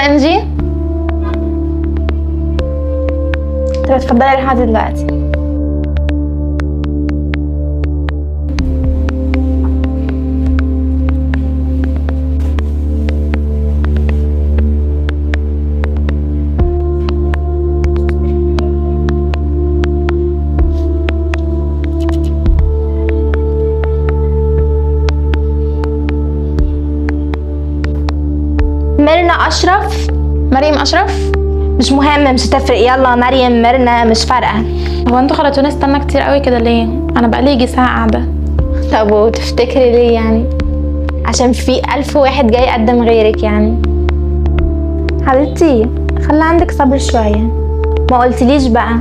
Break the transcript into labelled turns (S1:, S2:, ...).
S1: انجي؟ طب اتفضلي روحي دلوقتي. ميرنا أشرف؟
S2: مريم اشرف.
S1: مش مهم، مش هتفرق، يلا مريم ميرنا مش فارقة.
S2: هو انتوا خلتوني استنى كتير قوي كده ليه؟ انا بقالي يجي ساعه قاعده.
S1: طب وتفتكري ليه يعني؟ عشان في 1000 واحد جاي يقدم غيرك يعني. حبيبتي خلي عندك صبر شوية. ما قلتليش بقى